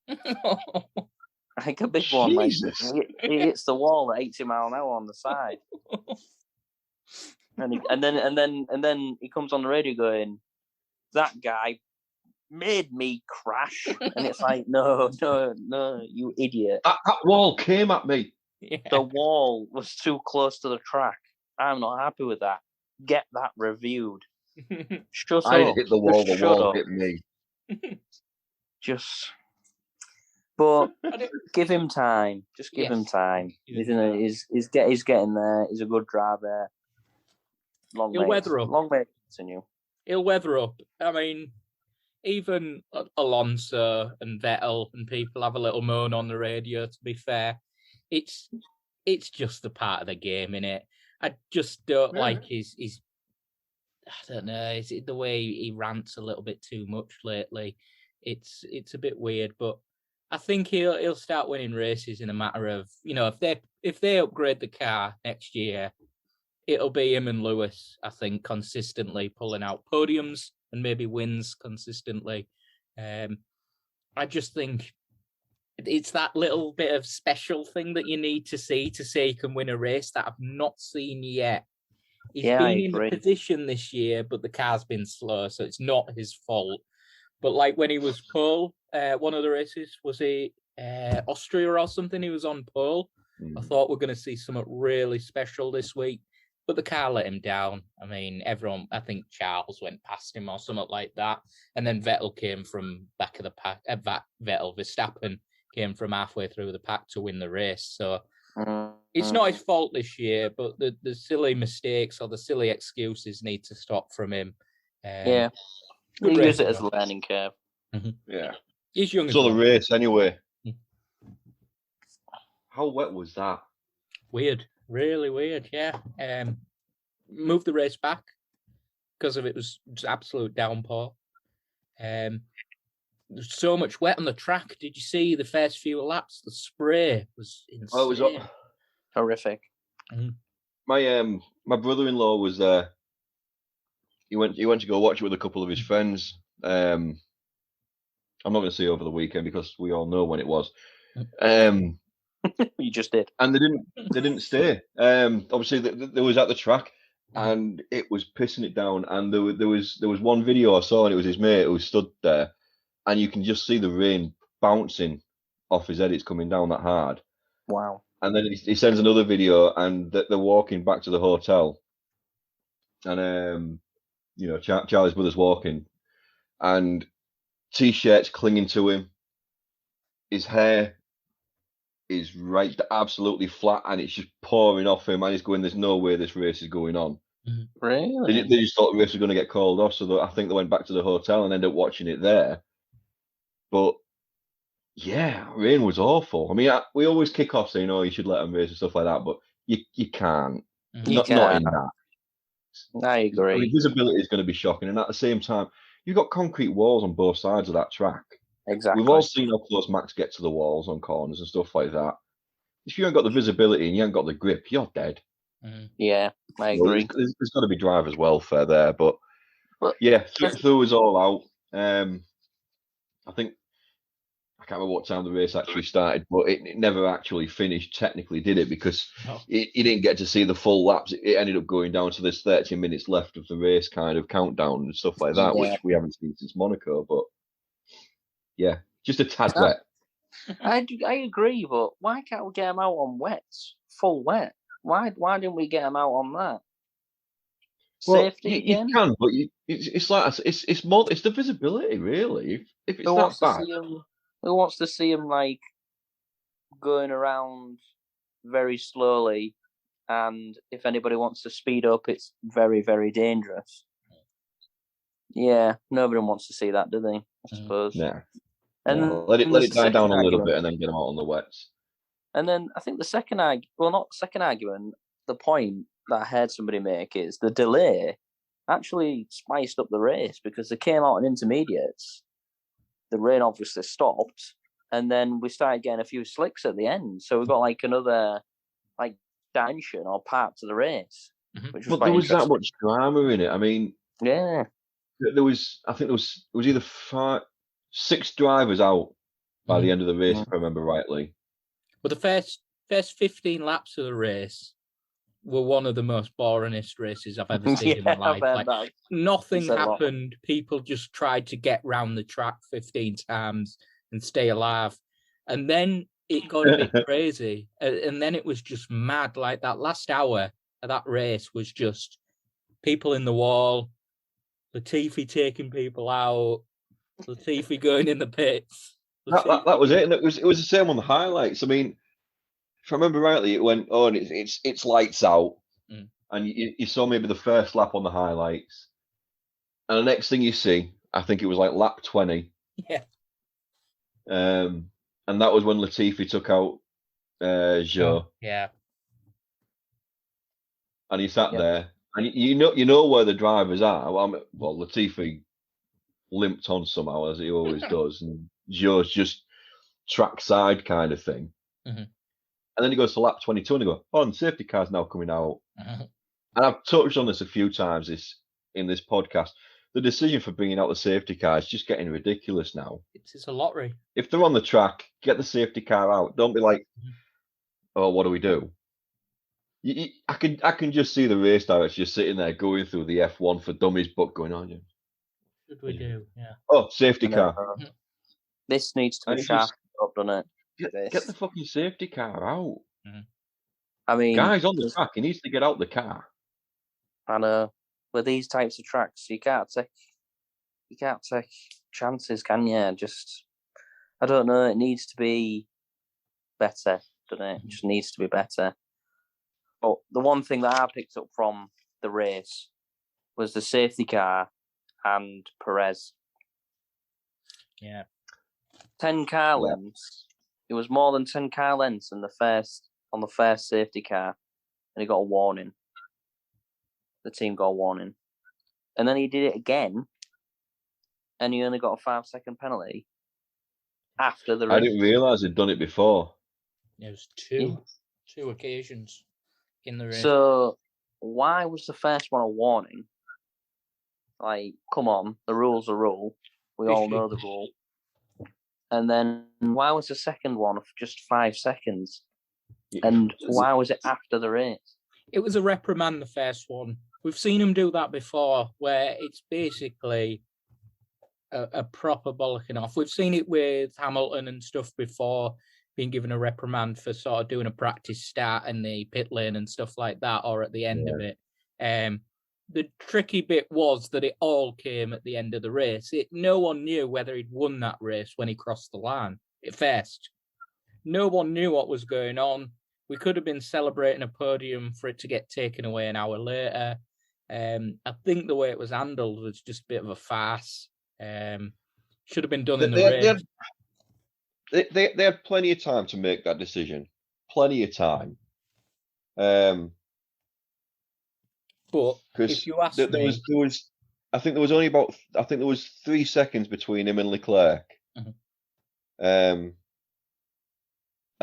Like a big one. Like he hits the wall at 80 miles an hour on the side. And then he comes on the radio going, that guy made me crash. And it's like, no, you idiot. That wall came at me. Yeah. The wall was too close to the track. I'm not happy with that. Get that reviewed. Shut up. I hit the wall, the wall up. hit me. But give him time. Just give him time. He's getting there. He's a good driver. He'll weather up. Long may it continue. He'll weather up. I mean, even Alonso and Vettel and people have a little moan on the radio, to be fair. It's just a part of the game, innit? I just don't like his I don't know, is it the way he rants a little bit too much lately? It's a bit weird, but I think he'll start winning races in a matter of, if they upgrade the car next year, it'll be him and Lewis, I think, consistently pulling out podiums and maybe wins consistently. I just think it's that little bit of special thing that you need to see he can win a race that I've not seen yet. He's been in the position this year, but the car's been slow, so it's not his fault. But like when he was pole, one of the races, was he Austria or something? He was on pole. I thought we're going to see something really special this week, but the car let him down. I mean, everyone, I think Charles went past him or something like that. And then Vettel came from back of the pack. Verstappen came from halfway through the pack to win the race. So it's not his fault this year, but the silly mistakes or the silly excuses need to stop from him. Yeah. He use it as a learning curve. Yeah. He's young. It's all a race anyway. How wet was that? Weird. Really weird, yeah. Moved the race back because of it was just absolute downpour. There's so much wet on the track. Did you see the first few laps? The spray was insane. Oh, it was horrific. My brother-in-law was there. He went to go watch it with a couple of his friends. I'm not going to say over the weekend because we all know when it was. You just did, and they didn't stay. Obviously, they was at the track, and it was pissing it down. And there was one video I saw, and it was his mate who stood there, and you can just see the rain bouncing off his head. It's coming down that hard. Wow. And then he sends another video, and they're walking back to the hotel, and Charlie's brother's walking, and t-shirts clinging to him. His hair is right absolutely flat, and it's just pouring off him, and he's going, there's no way this race is going on. Really? They just thought the race was going to get called off, so I think they went back to the hotel and ended up watching it there. But yeah, rain was awful. I mean, we always kick off saying, you should let them race and stuff like that, but you can't. Not in that. I agree. I mean, visibility is going to be shocking, and at the same time, you've got concrete walls on both sides of that track. Exactly. We've all seen how close Max get to the walls on corners and stuff like that. If you ain't got the visibility and you ain't got the grip, you're dead. Yeah, I agree. There's got to be driver's welfare there, but yeah, through was all out. I think I can't remember what time the race actually started, but it never actually finished technically, did it? Because you didn't get to see the full laps. It ended up going down to there's 30 minutes left of the race kind of countdown and stuff like that, which we haven't seen since Monaco, but yeah, just a tad wet. I agree, but why can't we get them out on wets, full wet? Why didn't we get them out on that? Safety again? You can, but it's like it's more. It's the visibility, really. If it's that bad, who wants to see them like going around very slowly? And if anybody wants to speed up, it's very, very dangerous. Yeah, nobody wants to see that, do they? I suppose. Yeah. And let it die down a little bit, and then get them out on the wets. And then I think the second argument, the point that I heard somebody make is the delay actually spiced up the race because they came out in intermediates. The rain obviously stopped, and then we started getting a few slicks at the end. So we got like another dimension or part to the race. Which was there was that much drama in it. I mean, yeah, there was either 6 drivers out by the end of the race, if I remember rightly. But the first 15 laps of the race were one of the most boringest races I've ever seen in my life. Nothing happened. People just tried to get round the track 15 times and stay alive. And then it got a bit crazy. And then it was just mad. Like that last hour of that race was just people in the wall, Latifi taking people out, Latifi going in the pits. That was it, and it was the same on the highlights. I mean, if I remember rightly, it went and it's lights out, and you saw maybe the first lap on the highlights, and the next thing you see, I think it was like lap 20. Yeah. And that was when Latifi took out Zhou. Yeah. And he sat there, and you know where the drivers are. Well, Latifi limped on somehow, as he always does, and Zhou's just trackside kind of thing. And then he goes to lap 22 and they go, and the safety car's now coming out. And I've touched on this a few times in this podcast. the decision for bringing out the safety car is just getting ridiculous now. It's a lottery. If they're on the track, get the safety car out. Don't be like, oh, what do we do? I can just see the race director just sitting there going through the F1 for Dummies book going on. Should we do? Yeah. Oh, safety car. This needs to be And sharpened up, doesn't it? Get the fucking safety car out. I mean, Guy's on the track. He needs to get out the car. And with these types of tracks, you can't take chances, can you? Just, I don't know. It needs to be better, doesn't it? It just needs to be better. But the one thing that I picked up from the race was the safety car and Perez. Yeah. 10 car lengths. It was more than 10 car lengths on the first safety car, and he got a warning. The team got a warning. And then he did it again, and he only got a 5-second penalty after the race. I didn't realise he'd done it before. It was two occasions in the race. So why was the first one a warning? Like, come on, the rule's a rule. We all know the rule. And then why was the second one for just 5 seconds? And why was it after the race? It was a reprimand, the first one. We've seen him do that before, where it's basically a proper bollocking off. We've seen it with Hamilton and stuff before, being given a reprimand for sort of doing a practice start in the pit lane and stuff like that, or at the end of it. The tricky bit was that it all came at the end of the race. No one knew whether he'd won that race when he crossed the line at first. No one knew what was going on. We could have been celebrating a podium for it to get taken away an hour later. I think the way it was handled was just a bit of a farce. Should have been done in the race. They had plenty of time to make that decision. Plenty of time. But if you ask me, I think there was 3 seconds between him and Leclerc. And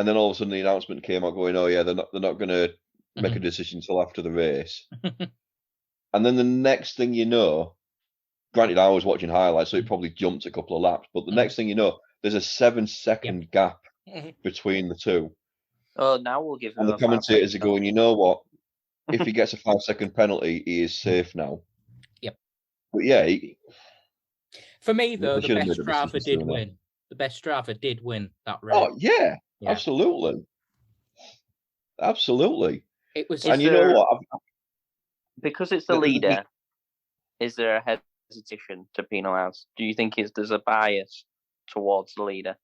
then all of a sudden the announcement came out going, oh yeah, they're not going to make a decision until after the race. And then the next thing you know, granted I was watching highlights, so it probably jumped a couple of laps, but the next thing you know, there's a 7-second gap between the two. Oh, now we'll give him. And the commentators are going, you know what? If he gets a 5-second penalty, he is safe now. Yep. But yeah. For me, though, the best driver did win. The best driver did win that race. Oh, yeah. Absolutely. Absolutely. It was. And you know what? Because it's the leader, is there a hesitation to penalise? Do you think there's a bias towards the leader?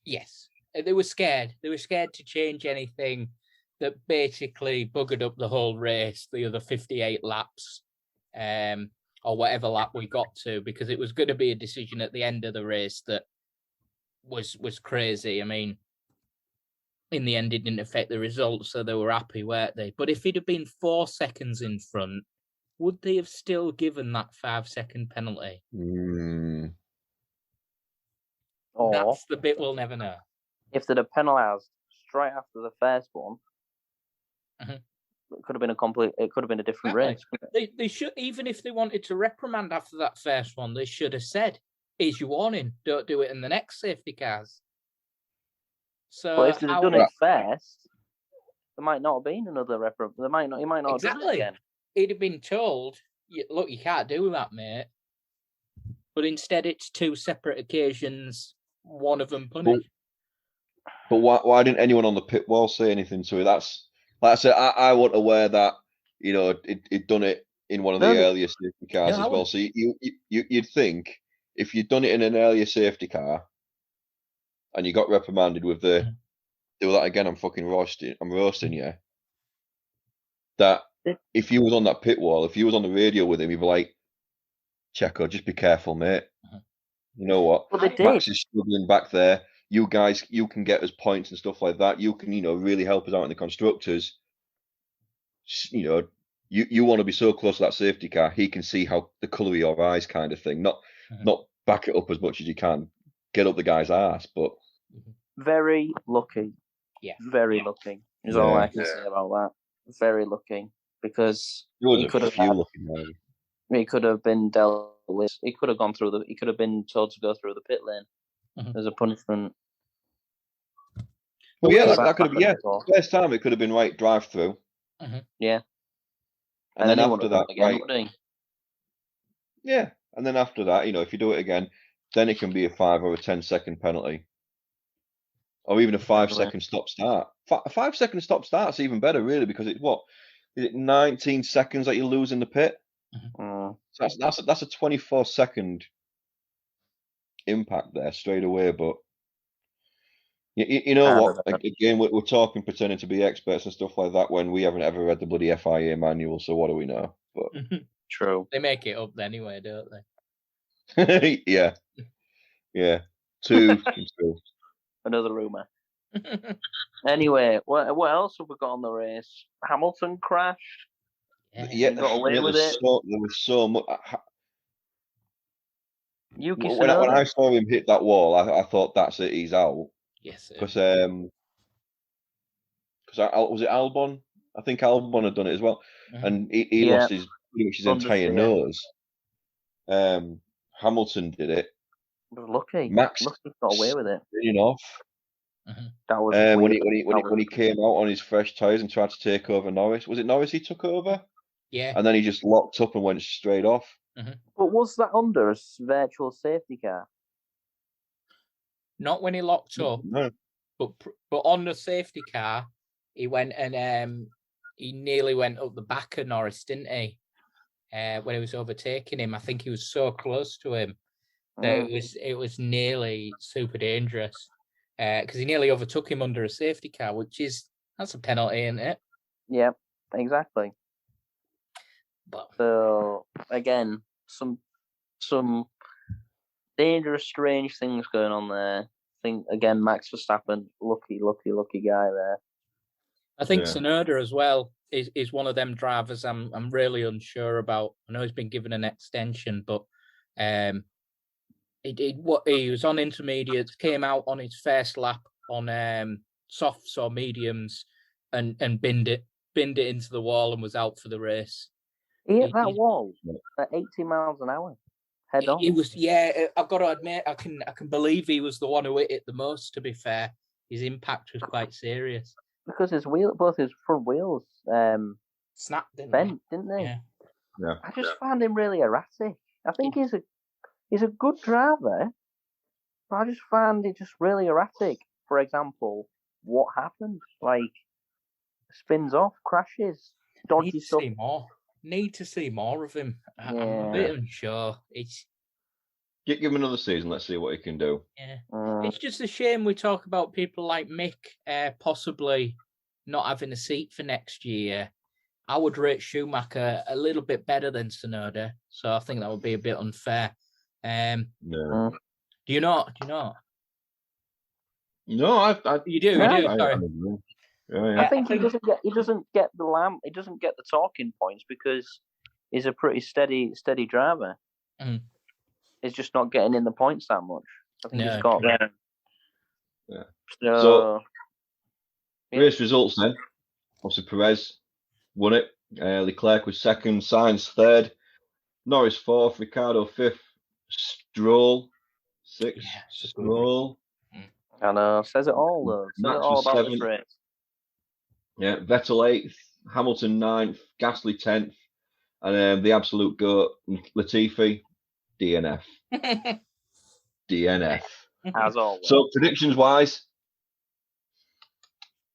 Yes. They were scared. They were scared to change anything that basically buggered up the whole race, the other 58 laps, or whatever lap we got to, because it was going to be a decision at the end of the race that was crazy. I mean, in the end, it didn't affect the result, so they were happy, weren't they? But if he'd have been 4 seconds in front, would they have still given that 5-second penalty? That's the bit we'll never know. If they'd have penalised straight after the first one, it could have been a different race. They should, even if they wanted to reprimand after that first one, they should have said, "Here's your warning. Don't do it in the next safety cars." So, but if they'd have done it first, there might not have been another reprimand. He might not have done it again. He'd have been told, "Look, you can't do that, mate." But instead, it's 2 separate occasions. One of them punished. But why didn't anyone on the pit wall say anything to it? That's like I said. I wasn't aware that it done it in one of the earlier safety cars as well. So you'd think if you'd done it in an earlier safety car and you got reprimanded with the do that again, I'm roasting you. That if you was on that pit wall, if you was on the radio with him, you'd be like, Checo, just be careful, mate. You know what? Well, Max is struggling back there. You guys, you can get us points and stuff like that. You can, really help us out in the constructors. You want to be so close to that safety car, he can see how the colour of your eyes kind of thing. Not back it up as much as you can. Get up the guy's ass, but... Very lucky. Yeah. Very lucky is all I can say about that. Very lucky. Because he could have been dealt He could have gone through he could have been told to go through the pit lane as a punishment. Well, yeah, that could have been, first time it could have been right drive through. Yeah. And then after that, again, right. Yeah. And then after that, if you do it again, then it can be a 5 or a 10-second penalty. Or even a 5-second stop-start. A 5-second stop-start's even better, really, because is it 19 seconds that you lose in the pit? So that's a 24-second impact there straight away. But you know what? Again, we're talking pretending to be experts and stuff like that when we haven't ever read the bloody FIA manual. So what do we know? But true, they make it up anyway, don't they? Yeah. Two. Another rumor. Anyway, what else have we got on the race? Hamilton crashed. Yeah, got away with it. There was so much. When I saw him hit that wall, I thought that's it. He's out. Yes, because was it Albon? I think Albon had done it as well, and he lost his entire nose. Hamilton did it. Was lucky. Max got away with it. Off. That was when he came out on his fresh tyres and tried to take over Norris. Was it Norris he took over? Yeah. And then he just locked up and went straight off. But was that under a virtual safety car? Not when he locked up. No. But on the safety car, he went and he nearly went up the back of Norris, didn't he? When he was overtaking him, I think he was so close to him that it was nearly super dangerous. Because he nearly overtook him under a safety car, that's a penalty, isn't it? Yeah, exactly. But so again, some dangerous, strange things going on there. I think again, Max Verstappen, lucky guy there. I think Tsunoda as well is one of them drivers I'm really unsure about. I know he's been given an extension, but he was on intermediates, came out on his first lap on softs or mediums, and binned it into the wall and was out for the race. He hit that wall at 80 miles an hour, head on. He was, I've got to admit, I can believe he was the one who hit it the most. To be fair, his impact was quite serious because both his front wheels snapped, didn't they? Yeah. I just found him really erratic. I think he's a good driver, but I just found it just really erratic. For example, what happened? Like, spins off, crashes, dodgy stuff. Need to see more of him. I'm a bit unsure. Give him another season. Let's see what he can do. Yeah. It's just a shame we talk about people like Mick possibly not having a seat for next year. I would rate Schumacher a little bit better than Tsunoda, so I think that would be a bit unfair. No. Do you not? No, you do. Sorry. I think he doesn't get the talking points because he's a pretty steady driver. He's just not getting in the points that much. I think he's got there. Yeah. So race results then. Obviously Perez won it. Leclerc was second, Sainz third, Norris fourth, Ricciardo fifth, Stroll sixth. Stroll. I know, says it all though. Says it all about this race. Yeah, Vettel 8th, Hamilton 9th, Gasly 10th, and the absolute goat, Latifi, DNF. DNF. As always. So, predictions-wise?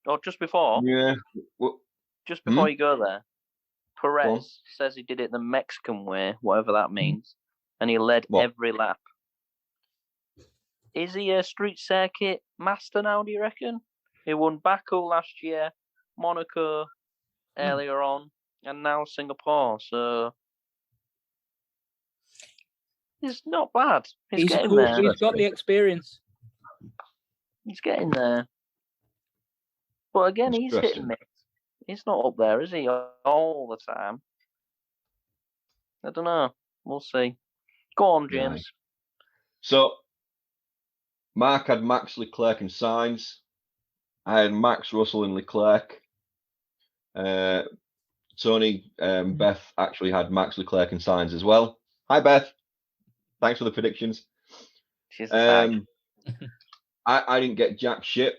Oh, just before? Yeah. Just before you go there, Perez says he did it the Mexican way, whatever that means, and he led every lap. Is he a street circuit master now, do you reckon? He won Baku last year, Monaco earlier on, and now Singapore. So it's not bad. He's getting there. He's got the experience. He's getting there. But again, he's hitting it. He's not up there, is he? All the time. I don't know. We'll see. Go on, James. Right. So Mark had Max, Leclerc, and Sainz. I had Max, Russell, and Leclerc. Tony, Beth actually had Max, Leclerc, and Sainz as well. Hi, Beth. Thanks for the predictions. She's a fag. I didn't get jack shit.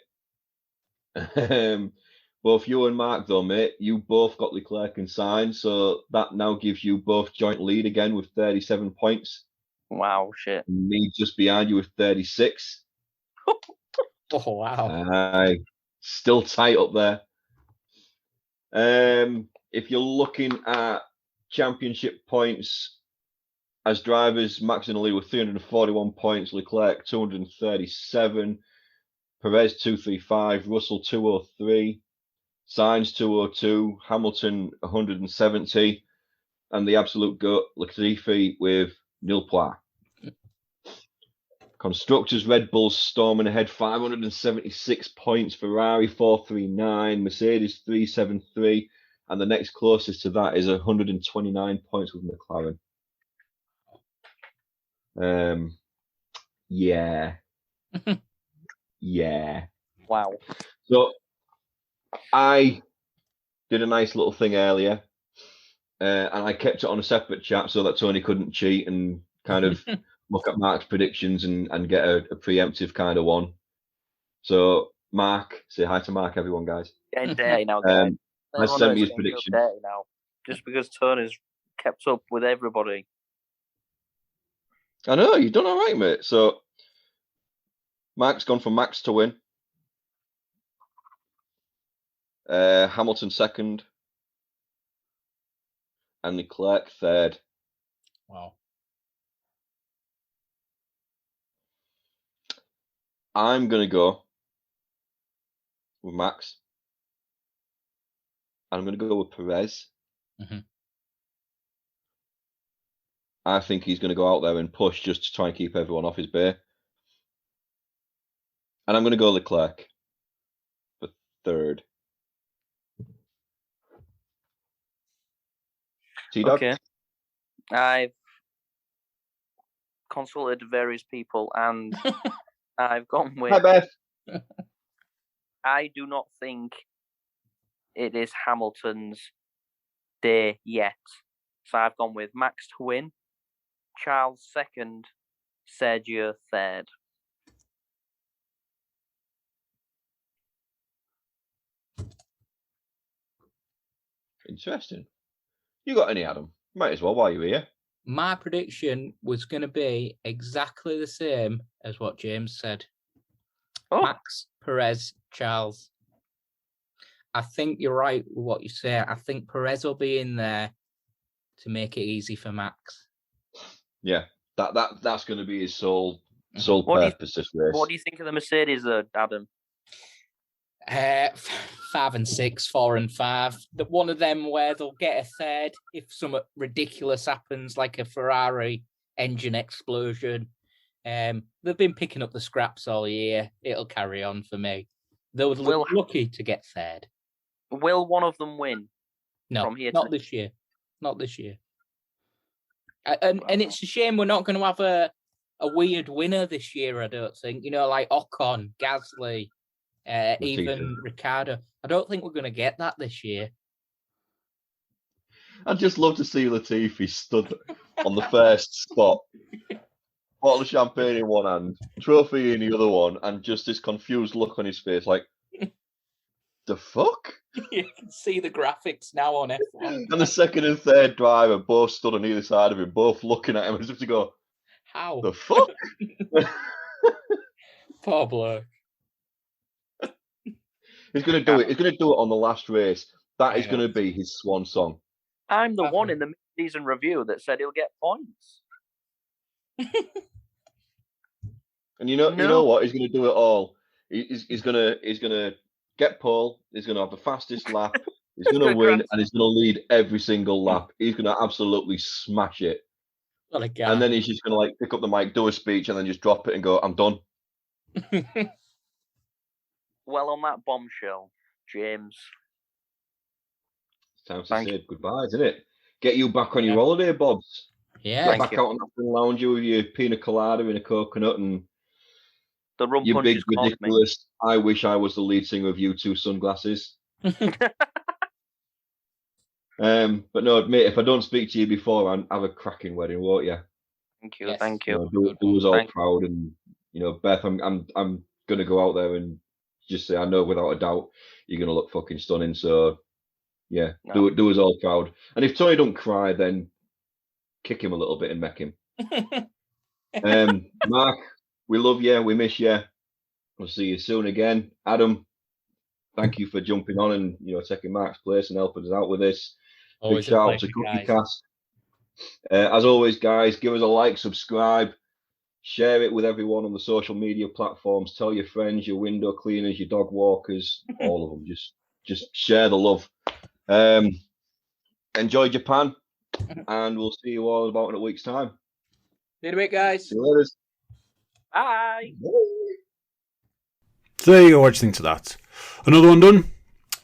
Both you and Mark, though, mate, you both got Leclerc and Sainz, so that now gives you both joint lead again with 37 points. Wow, shit. Me just behind you with 36. Oh, wow. Still tight up there. If you're looking at championship points as drivers, Max in the lead with 341 points, Leclerc 237, Perez 235, Russell 203, Sainz 202, Hamilton 170, and the absolute goat Latifi with nil points. Constructors, Red Bull's storming ahead, 576 points, Ferrari 439, Mercedes 373, and the next closest to that is 129 points with McLaren. Yeah. Yeah. Wow. So I did a nice little thing earlier, and I kept it on a separate chat so that Tony couldn't cheat and kind of look at Mark's predictions and get a preemptive kind of one. So Mark, say hi to Mark, everyone, guys. Getting dirty now, guys. I sent me his prediction. Now, just because Tony's kept up with everybody. I know, you've done all right, mate. So Mark's gone for Max to win. Hamilton second. And Leclerc third. Wow. I'm going to go with Max. I'm going to go with Perez. Mm-hmm. I think he's going to go out there and push just to try and keep everyone off his bay. And I'm going to go Leclerc for third. T-Dog? Okay. I've consulted various people and I've gone with... Hi, Beth. I do not think it is Hamilton's day yet. So I've gone with Max to win, Charles second, Sergio third. Interesting. You got any, Adam? Might as well while you're here. My prediction was going to be exactly the same as what James said. Oh. Max, Perez, Charles. I think you're right with what you say. I think Perez will be in there to make it easy for Max. Yeah, that's going to be his sole purpose this race. What do you think of the Mercedes, Adam? 5 and 6, 4 and 5. One of them where they'll get a third if something ridiculous happens, like a Ferrari engine explosion. They've been picking up the scraps all year. It'll carry on for me. They were lucky to get third. Will one of them win? No, from here not this year. Not this year. And it's a shame we're not going to have a weird winner this year, I don't think. You know, like Ocon, Gasly, even Ricciardo. I don't think we're going to get that this year. I'd just love to see Latifi stood on the first spot, bottle of champagne in one hand, trophy in the other one, and just this confused look on his face, like, the fuck? You can see the graphics now on F1. And the second and third driver both stood on either side of him, both looking at him as if to go, how? The fuck? Poor bloke. He's going to do it. He's going to do it on the last race. That is going to be his swan song. I'm the one in the mid-season review that said he'll get points. And you know what? He's going to do it all. He's going to get pole. He's going to have the fastest lap. He's going to win, and he's going to lead every single lap. He's going to absolutely smash it. What a guy. And then he's just going to pick up the mic, do a speech, and then just drop it and go, "I'm done." Well, on that bombshell, James. It's time to say goodbye, isn't it? Get you back on your holiday, Bobs. Yeah. Get back out on the lounge with your pina colada and a coconut and the rum your big, punch ridiculous, I wish I was the lead singer of U2 sunglasses. But no, mate, if I don't speak to you before, I'll have a cracking wedding, won't you? Thank you, Yes. thank You you. know, do us all Thank- proud, and Beth, I'm gonna go out there and just say I know without a doubt you're gonna look fucking stunning. So yeah, No. do us all proud. And if Tony don't cry, then kick him a little bit and make him. Mark, we love you, we miss you. We'll see you soon again. Adam, thank you for jumping on and taking Mark's place and helping us out with this. Always Big a shout out to pleasure, Cookie guys. Cast. As always, guys, give us a like, subscribe, share it with everyone on the social media platforms. Tell your friends, your window cleaners, your dog walkers, all of them. Just share the love. Enjoy Japan, and we'll see you all about in a week's time. See you in a bit, guys. See you later. Bye. So there you go, what do you think to that? Another one done.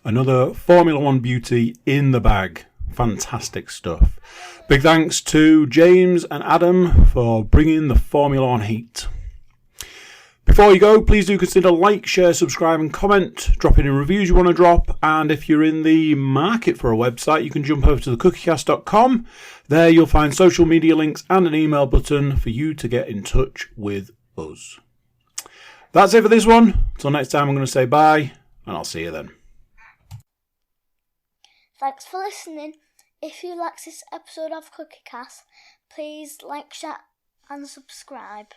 Another Formula One beauty in the bag. Fantastic stuff. Big thanks to James and Adam for bringing the Formula One heat. Before you go, please do consider like, share, subscribe and comment. Drop any reviews you want to drop. And if you're in the market for a website, you can jump over to thecookiecast.com. There you'll find social media links and an email button for you to get in touch with us. That's it for this one. Until next time, I'm going to say bye, and I'll see you then. Thanks for listening. If you liked this episode of Cookie Cast, please like, share and subscribe.